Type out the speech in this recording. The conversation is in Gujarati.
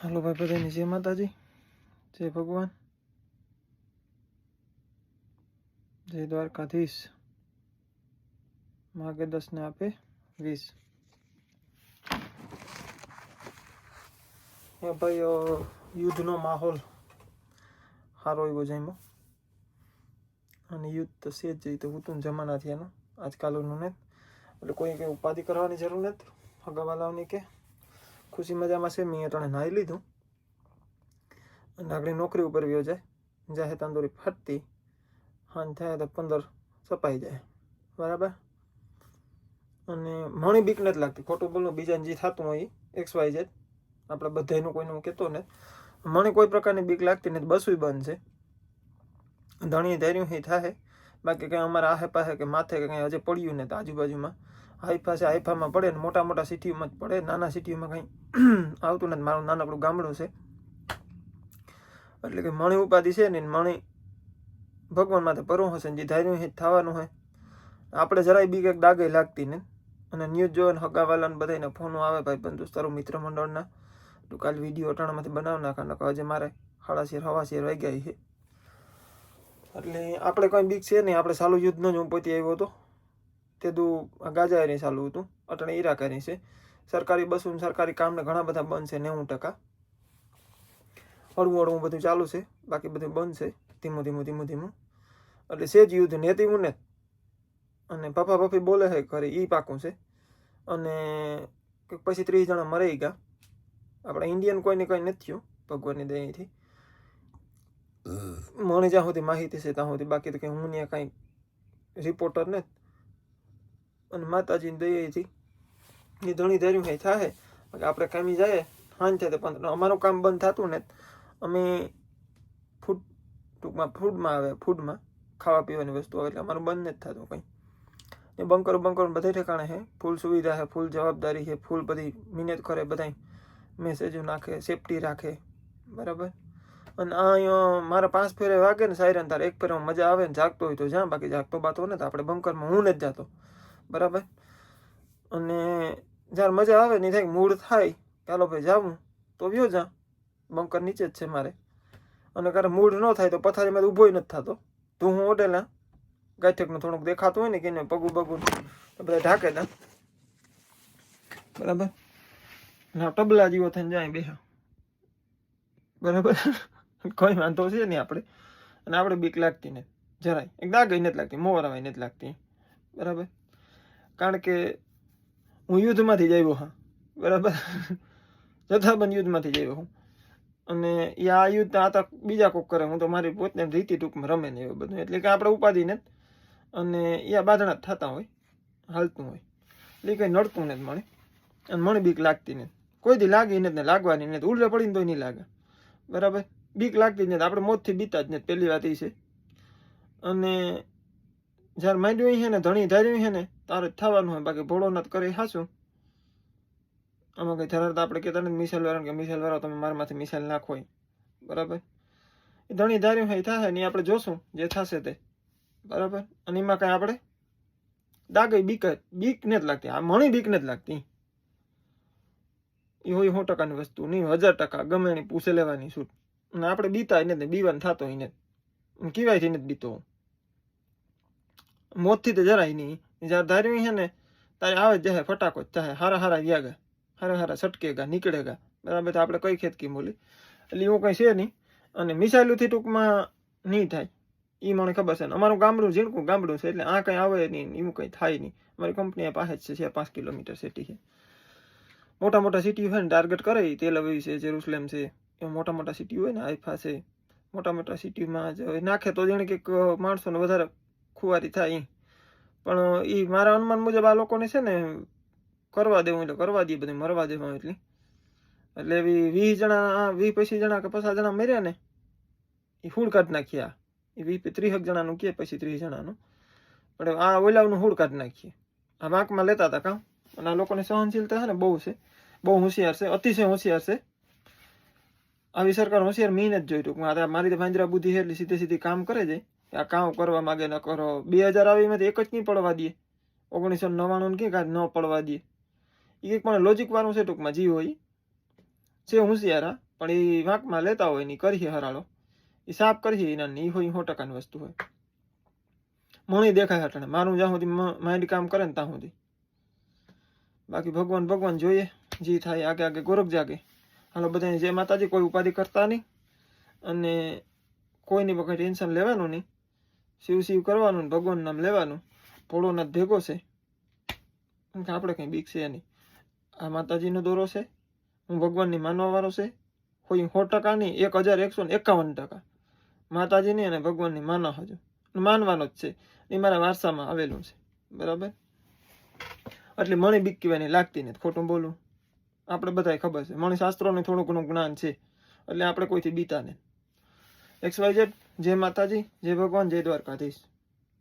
हेलो भाई बधाई जय माता जी, जय भगवान, जय द्वारकाधीश। मागे 10 ने आपे 20। भाई युद्धનો માહોલ સારો એવો જામ્યો અને યુદ્ધ તો છે જ તો હું જમાના થયાનો આજકાલનું ને એટલે કોઈ કંઈ ઉપાધિ કરવાની જરૂર નથી હગાવાલાઓની કે ખુશી મજામાં છે મેં અટાણે નાહી લીધું અને આગળ નોકરી ઉપર વ્યો જાય તંદુરી ફરતી હાન થાય તો 15 સપાઈ જાય બરાબર અને મણી બીક નથી લાગતી ખોટું બોલવું બીજાને જે થતું હોય XYZ આપણે બધાનું કોઈનું કહેતો ને મને કોઈ પ્રકારની બીક લાગતી નથી બસું બંધ છે ધણી ધૈર્યું એ થાય બાકી કંઈ અમારા આહે પાસે કે માથે કે કંઈ હજે પડ્યું ને તો આજુબાજુમાં હાઈફા છે હાઈફામાં પડે ને મોટા મોટા સિટીઓમાં જ પડે નાના સિટીઓમાં કંઈ આવતું નથી મારું નાનકડું ગામડું છે એટલે કે મણી ઉપાધિ છે ને મણી ભગવાન માથે પરવું હશે જે ધાર્યું એ થવાનું હોય આપણે જરાય બી કંઈક દાગે લાગતી ને અને ન્યૂઝ જોવે ને હગાવાલાને બધાને ફોનો આવે ભાઈ બંધુ તારો મિત્ર મંડળના તો કાલ વિડીયો અટાણામાંથી બનાવી નાખા હજે મારે 7:30 7:15 વાગ્યા છે એટલે આપણે કોઈ બીક છે નહીં આપણે સાલું યુદ્ધનો જ હું પોતે આવ્યો હતો તે દું ગાજાની ચાલુ હતું અટાણે ઈરાકાની છે સરકારી બસો સરકારી કામને ઘણા બધા બંધ છે 90% હળવું હળવું બધું ચાલુ છે બાકી બધું બંધ છે ધીમું ધીમું ધીમું ધીમું એટલે છે જ યુદ્ધ નેતીવું ને અને પપ્પા પપ્પી બોલે છે ખરે એ પાકું છે અને પછી 30 જણા મરી ગયા આપણા ઇન્ડિયન કોઈને કંઈ નથી થયું ભગવાનની દયાથી મને જ્યાં સુધી માહિતી છે ત્યાં સુધી બાકી તો કંઈ હું ત્યાં કાંઈ રિપોર્ટર ને અને માતાજીની દયાથી એ ધણી ધર્યું કંઈ થાય આપણે કામી જાય હાન થાય તો 15 અમારું કામ બંધ થતું ને અમે ટૂંકમાં ફૂડમાં ખાવા પીવાની વસ્તુ આવે એટલે અમારું બંધ નથી થતું કંઈ એ બંકરો બધા ઠેકાણે છે ફૂલ સુવિધા છે ફૂલ જવાબદારી છે ફૂલ બધી મહેનત કરે બધા મેસેજો નાખે સેફટી રાખે બરાબર અને અહીંયા મારા 5 ફેરે વાગે ને સાયરન તારે 1 ફેરમાં મજા આવે ને જાગતો હોય તો જ્યાં બાકી જાગતો બાતો ને તો આપણે બંકરમાં હું નથી જતો બરાબર અને જ્યારે મજા આવે ને થાય મૂડ થાય ચાલો ભાઈ જાવું તો વ્યો જા બંકર નીચે જ છે મારે અને ક્યારે મૂડ ન થાય તો પથારીમાં ઊભો નથી થતો તો હું ઓડેલા ગાયઠકનું થોડુંક દેખાતું હોય ને કે એને પગું તો બધા ઢાંકે દા બરાબર ના તબલા જેવો થઈને જાય બેહા બરાબર કોઈ વાંધો છે નહીં આપણે અને આપણે બીક લાગતી ને જરાય એક દાગઈ નથી લાગતી મોવરાવાય નથી લાગતી બરાબર કારણ કે હું યુદ્ધમાંથી જ આવ્યો હા બરાબર જથ્થાબંધ યુદ્ધમાંથી જ આવ્યો હું અને એ આ યુદ્ધ આ તો બીજા કોક કરે હું તો મારી પોતને રીતિ ટૂંકમાં રમે ને એવું બધું એટલે કે આપણે ઉપાધિ ને અને એ બાધણા જ થતા હોય હાલતું હોય એટલે કંઈ નડતું નથી મને અને મને બીક લાગતી નથી કોઈ દી લાગી નથી ને લાગવાની નથી ઉલરે પડીને તો નહીં લાગે બરાબર બીક લાગતી જ નથી આપણે મોતથી બીતા જ નથી પહેલી વાત એ છે અને જ્યારે માંડ્યું છે ને ધણી ધાર્યું છે ને તારે જ થવાનું હોય બાકી ભોળો નથી કરે હાચું આમાં કંઈ ધરારતા આપણે કહેતા નથી મિસાઇલ વાળા કે મિસાઇલ વાળા તમે મારામાંથી મિસાઇલ નાખો બરાબર એ ધણી ધાર્યું હોય થાય ને આપણે જોશું જે થશે તે બરાબર અને એમાં કાંઈ આપણે દાગઈ બીક નથી લાગતી આ મણી બીક નથી લાગતી એ હોય 100%ની વસ્તુ નહીં 1000% ગમે એની પૂછે લેવાની છૂટ અને આપણે બીતા નથી બીવાનું થતો હોય નથી કીવાયથી નથી બીતો મોતથી તો જરાય નહીં જ્યારે ધાર્યું છે ને તારે આવે જ જાય ફટાકો જ ચાહે હારા વ્યાગા હારા સટકેગા નીકળેગા બરાબર તો આપણે કઈ ખેતકી બોલી એટલે એવું કંઈ છે નહીં અને મિસાઇલોથી ટૂંકમાં નહીં થાય એ મને ખબર છે ને અમારું ગામડું ઝીણકું ગામડું છે એટલે આ કંઈ આવે નહીં એવું કંઈ થાય નહીં અમારી કંપની પાસે જ છે 5 કિલોમીટર સિટી છે મોટા મોટા સિટીઓ હોય ને ટાર્ગેટ કરે તેલ અવીવ છે જેરુસલેમ છે એવા મોટા મોટા સિટીઓ હોય ને હાઈફા છે મોટા સિટીમાં જ નાખે તો જાણે કે માણસોને વધારે ખુવારી થાય પણ એ મારા અનુમાન મુજબ આ લોકોને છે ને કરવા દેવું એટલે કરવા દઈએ બધું મરવા દેવા એટલે એવી 20 જણા 25 જણા કે 50 જણા મર્યા ને એ ફૂડ કાઢી નાખ્યા એ 30 જણાનું કે પછી 30 જણાનું પણ આ ઓલાવનું ફૂડ કાઢી નાખીએ આ વાંકમાં લેતા હતા કામ અને આ લોકોની સહનશીલતા છે ને બહુ હોશિયાર છે અતિશય હોશિયાર છે આવી સરકાર હોશિયાર મીન જ જોઈ ટૂંકમાં મારી તો ભાંજરા બુદ્ધિ છે એટલે સીધી કામ કરે છે આ કામ કરવા માગે ન કરો 2000 આવીમાંથી એક જ નહીં પડવા દે 1999 કે કાંઈ ન પડવા દે એ એક પણ લોજિક વાળું છે ટૂંકમાં જી હોય છે હોશિયાર પણ એ વાંકમાં લેતા હોય ને ઈ કરીએ હરાળો, એ સાફ કરીએ એના એ હોય 100% વસ્તુ હોય. મણી દેખાય હટણે મારું જ્યાં સુધી માઇન્ડ કામ કરે ને ત્યાં સુધી. બાકી ભગવાન જોઈએ જે થાય આગે આગે ગોરખ જાગે. હાલો બધાને જય માતાજી. કોઈ ઉપાધિ કરતા નહીં અને કોઈની વખત ટેન્શન લેવાનું નહીં. શિવ કરવાનું, ભગવાન નામ લેવાનું. ભોળોનાથ ભેગો છે, આપણે કંઈ બીક છે નહીં. આ માતાજીનો દોરો છે, હું ભગવાનની માનવાવાળો છે. કોઈ 100% નહીં, 1151% માતાજીની અને ભગવાનની માનવા હજુ માનવાનો જ છે. એ મારા વારસામાં આવેલું છે, બરાબર. એટલે મણી બીક કહેવાય નહીં, લાગતી નથી. ખોટું બોલું, આપણે બધાય ખબર છે. મણી શાસ્ત્રોને થોડું ઘણું જ્ઞાન છે, એટલે આપણે કોઈથી બીતા નહીં. XYZ. જય માતાજી, જય ભગવાન, જય દ્વારકાધીશ.